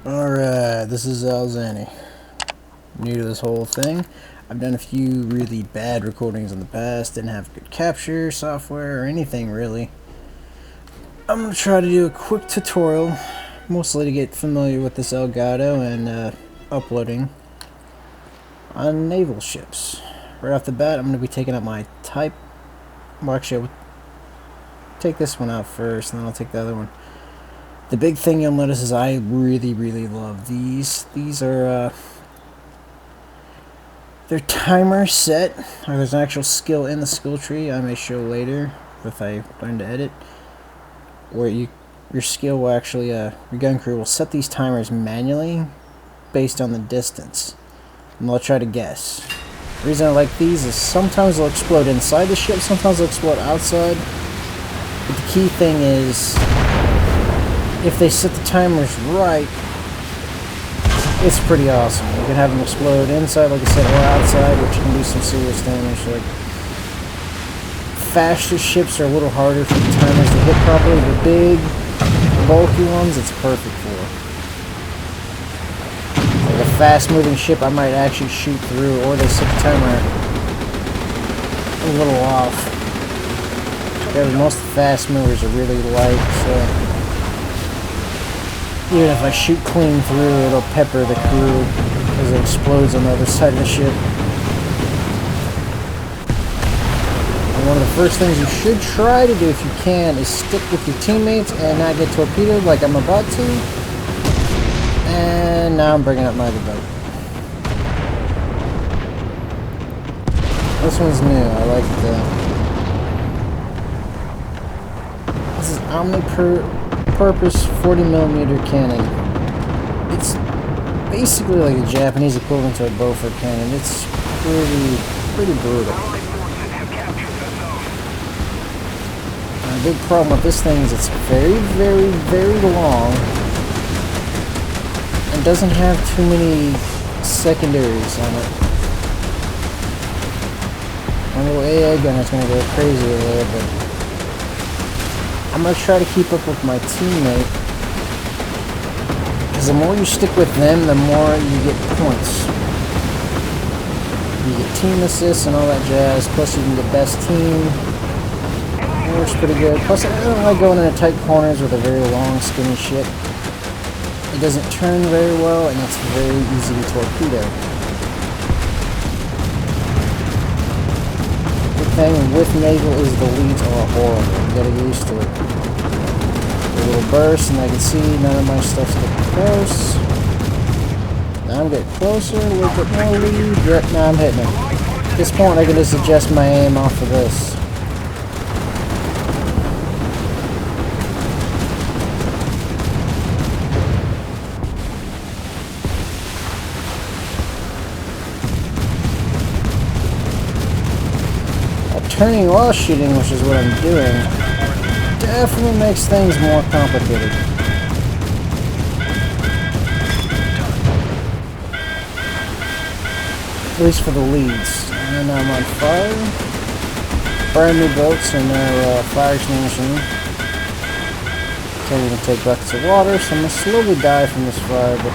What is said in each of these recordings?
Alright, this is Alzani. New to this whole thing. I've done a few really bad recordings in the past, didn't have good capture software or anything really. I'm going to try to do a quick tutorial, mostly to get familiar with this Elgato and uploading on naval ships. Right off the bat, I'm going to be taking out my type. Well, actually, I'll take this one out first, and then I'll take the other one. The big thing you'll notice is I really love these. These are, they're timer set. There's an actual skill in the skill tree I may show later if I learn to edit. Where your skill will actually, your gun crew will set these timers manually based on the distance. And they'll try to guess. The reason I like these is sometimes they'll explode inside the ship, sometimes they'll explode outside. But the key thing is, if they set the timers right, it's pretty awesome. You can have them explode inside, like I said, or outside, which can do some serious damage. Like, faster ships are a little harder for the timers to hit properly. The big, bulky ones, it's perfect for. Like a fast-moving ship, I might actually shoot through, or they set the timer a little off. Yeah, most fast movers are really light, so even if I shoot clean through, it'll pepper the crew as it explodes on the other side of the ship. And one of the first things you should try to do if you can is stick with your teammates and not get torpedoed like I'm about to. And now I'm bringing up my boat. This one's new. I like this is Omni-Purpose 40mm cannon. It's basically like a Japanese equivalent to a Beaufort cannon. It's pretty brutal. And a big problem with this thing is it's very long and doesn't have too many secondaries on it. My little AA gun is going to go crazy over there, but I'm going to try to keep up with my teammate, because the more you stick with them, the more you get points. You get team assists and all that jazz, plus you can get best team. It works pretty good. Plus I don't like going into tight corners with a very long skinny ship. It doesn't turn very well and it's very easy to torpedo. Thing with naval is the leads are horrible. You gotta get used to it. A little burst, and I can see none of my stuff's getting close. Now I'm getting closer, a little bit more lead. Yep, now I'm hitting it. At this point, I can just adjust my aim off of this. Turning while shooting, which is what I'm doing, definitely makes things more complicated. At least for the leads. And I'm on fire. Brand new boats and no fire extinguishing. Can't even take buckets of water, so I'm going to slowly die from this fire, but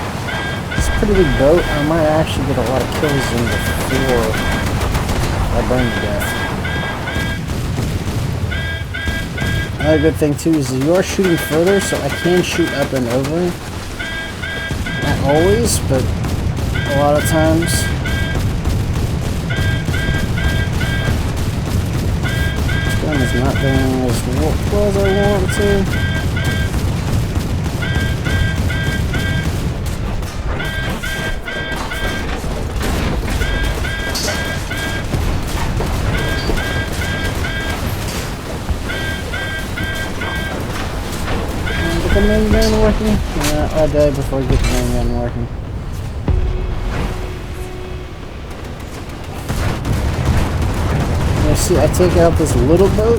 it's a pretty big boat. I might actually get a lot of kills in before I burn to death. Another good thing too is you are shooting further, so I can shoot up and over. Not always, but a lot of times. This gun is not doing as well as I want to. The main gun working? I died before I get the main gun working. You see, I take out this little boat.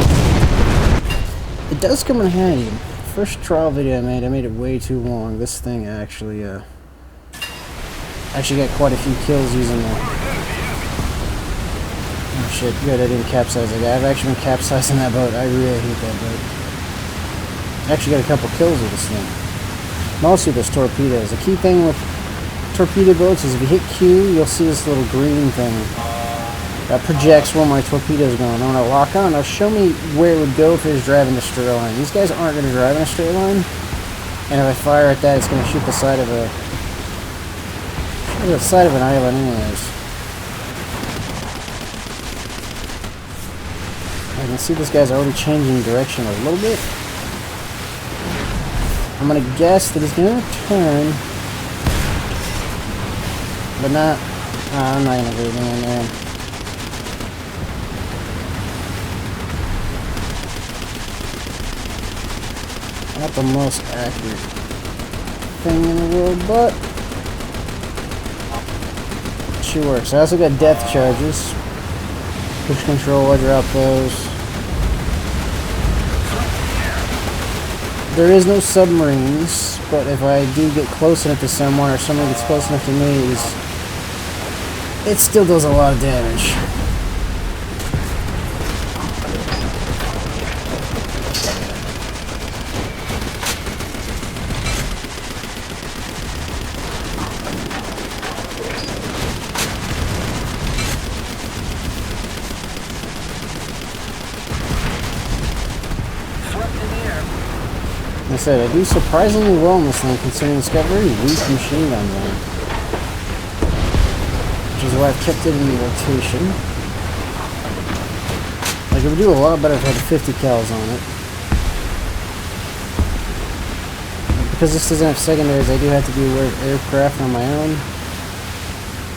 It does come in handy. First trial video I made it way too long. This thing actually got quite a few kills using it. Oh shit, good, I didn't capsize that guy. I've actually been capsizing that boat. I really hate that boat. I actually got a couple kills with this thing. Mostly those torpedoes. The key thing with torpedo boats is if you hit Q, you'll see this little green thing that projects where my torpedo is going. And when I lock on, it'll show me where it would go if it was driving a straight line. These guys aren't going to drive in a straight line, and if I fire at that, it's going to shoot the side of an island anyways. I can see this guy's already changing direction a little bit. I'm going to guess that he's going to turn, but not. I'm not going to do anything there. Not the most accurate thing in the world, but she works. I also got depth charges. Push control, I drop those. There is no submarines, but if I do get close enough to someone or someone gets close enough to me, it still does a lot of damage. Like I said, I do surprisingly well in this thing, considering it's got very weak machine guns on it. Which is why I've kept it in rotation. Like, it would do a lot better if I had 50 cals on it. Because this doesn't have secondaries, I do have to be aware of aircraft on my own.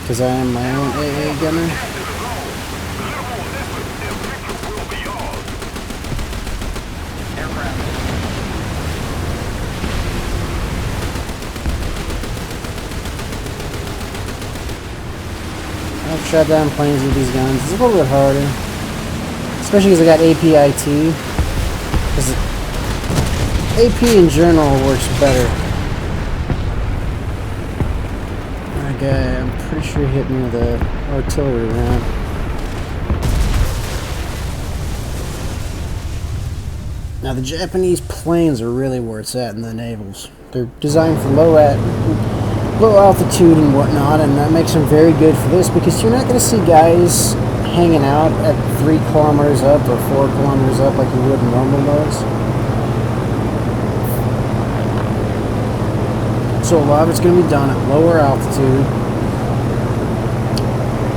Because I am my own AA gunner. I've shot down planes with these guns. It's a little bit harder. Especially because I got APIT. Because AP in general works better. That guy, I'm pretty sure he hit me with an artillery round. Now the Japanese planes are really where it's at in the navals. They're designed for low altitude and whatnot, and that makes them very good for this because you're not going to see guys hanging out at 3 kilometers up or 4 kilometers up like you would in normal modes. So a lot of it's going to be done at lower altitude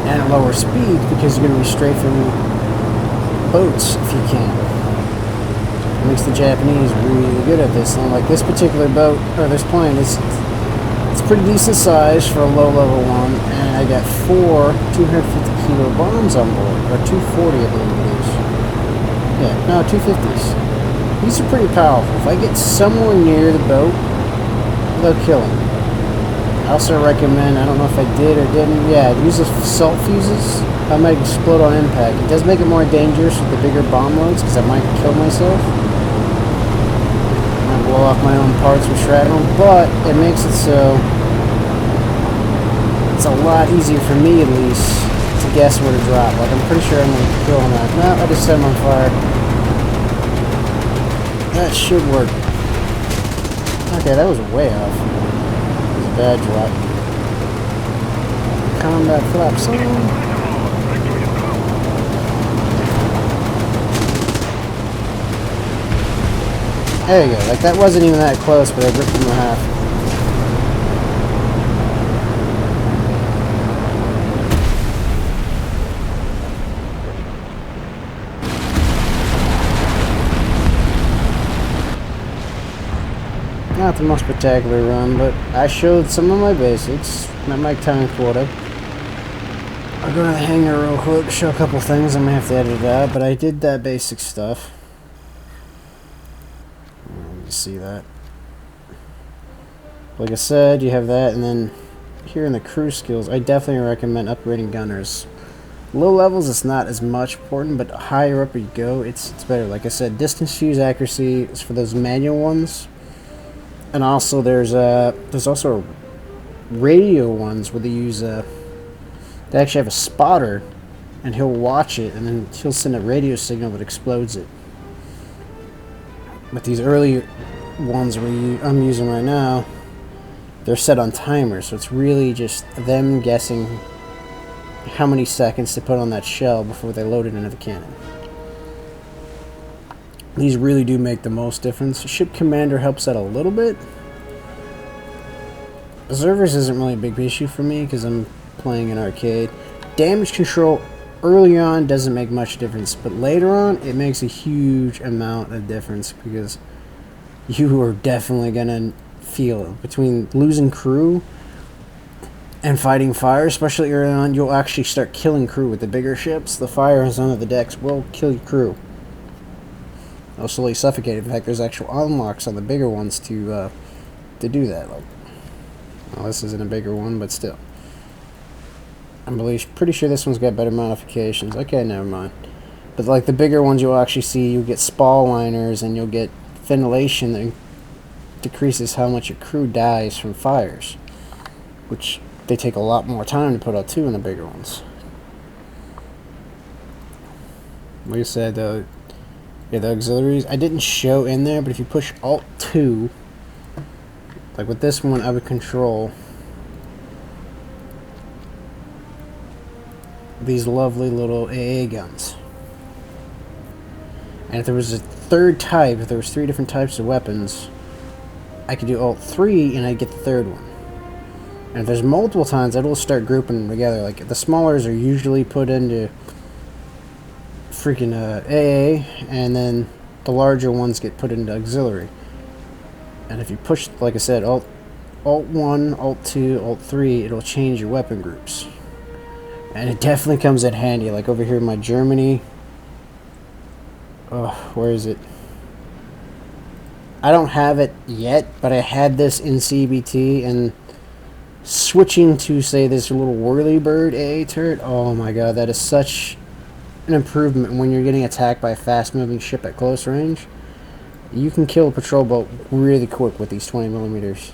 and at lower speed because you're going to be strafing boats if you can. It makes the Japanese really good at this. And like this particular boat, or this plane, it's pretty decent size for a low-level one, and I got 4 250-kilo bombs on board, or 240 I believe it is. Yeah, no, 250s. These are pretty powerful. If I get somewhere near the boat, they'll kill them. I also recommend, I don't know if I did or didn't, yeah, use the salt fuses. I might explode on impact. It does make it more dangerous with the bigger bomb loads, because I might kill myself. I might blow off my own parts with shrapnel, but it makes it so it's a lot easier for me, at least, to guess where to drop. Like, I'm pretty sure I'm going to kill him out. No, I just set him on fire. That should work. Okay, that was way off. That was a bad drop. Combat flaps on. There you go. Like, that wasn't even that close, but I ripped him in half. Not the most spectacular run, but I showed some of my basics. Met my time quota. I'll go to the hangar real quick, show a couple things. I'm going to have to edit it out, but I did that basic stuff. You see that. Like I said, you have that, and then here in the crew skills, I definitely recommend upgrading gunners. Low levels, it's not as much important, but higher up you go, it's better. Like I said, distance fuse accuracy is for those manual ones. And also there's also radio ones where they use they actually have a spotter, and he'll watch it, and then he'll send a radio signal that explodes it. But these early ones I'm using right now, they're set on timers, so it's really just them guessing how many seconds to put on that shell before they load it into the cannon. These really do make the most difference. Ship Commander helps out a little bit. Observers isn't really a big issue for me because I'm playing an arcade. Damage control early on doesn't make much difference, but later on it makes a huge amount of difference because you are definitely gonna feel it. Between losing crew and fighting fire, especially early on, you'll actually start killing crew with the bigger ships. The fires under the decks will kill your crew. They'll slowly suffocate. In fact, there's actual unlocks on the bigger ones to do that. Like, well, this isn't a bigger one, but still. I'm pretty sure this one's got better modifications. Okay, never mind. But like the bigger ones, you'll actually see you'll get spall liners and you'll get ventilation that decreases how much your crew dies from fires, which they take a lot more time to put out too in the bigger ones. Like I said, yeah, the auxiliaries I didn't show in there, but if you push Alt 2, like with this one, I would control these lovely little AA guns. And if there was a third type, if there was 3 different types of weapons, I could do Alt 3 and I'd get the third one. And if there's multiple times, it'll start grouping them together. Like the smallers are usually put into freaking AA, and then the larger ones get put into auxiliary. And if you push, like I said, Alt 1, Alt 2, Alt 3, it'll change your weapon groups. And it definitely comes in handy. Like over here in my Germany, where is it? I don't have it yet, but I had this in CBT, and switching to, say, this little whirlybird AA turret, oh my god, that is such an improvement when you're getting attacked by a fast-moving ship at close range. You can kill a patrol boat really quick with these 20mm.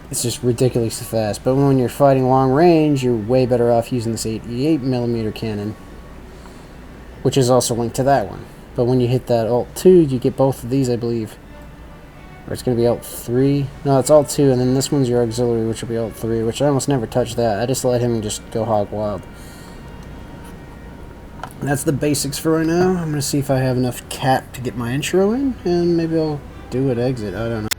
It's just ridiculously fast. But when you're fighting long range, you're way better off using this 88mm cannon, which is also linked to that one. But when you hit that Alt 2, you get both of these, I believe. Or it's going to be Alt 3. No, it's Alt 2, and then this one's your auxiliary, which will be Alt 3, which I almost never touch that. I just let him just go hog wild. And that's the basics for right now. I'm going to see if I have enough cap to get my intro in, and maybe I'll do an exit. I don't know.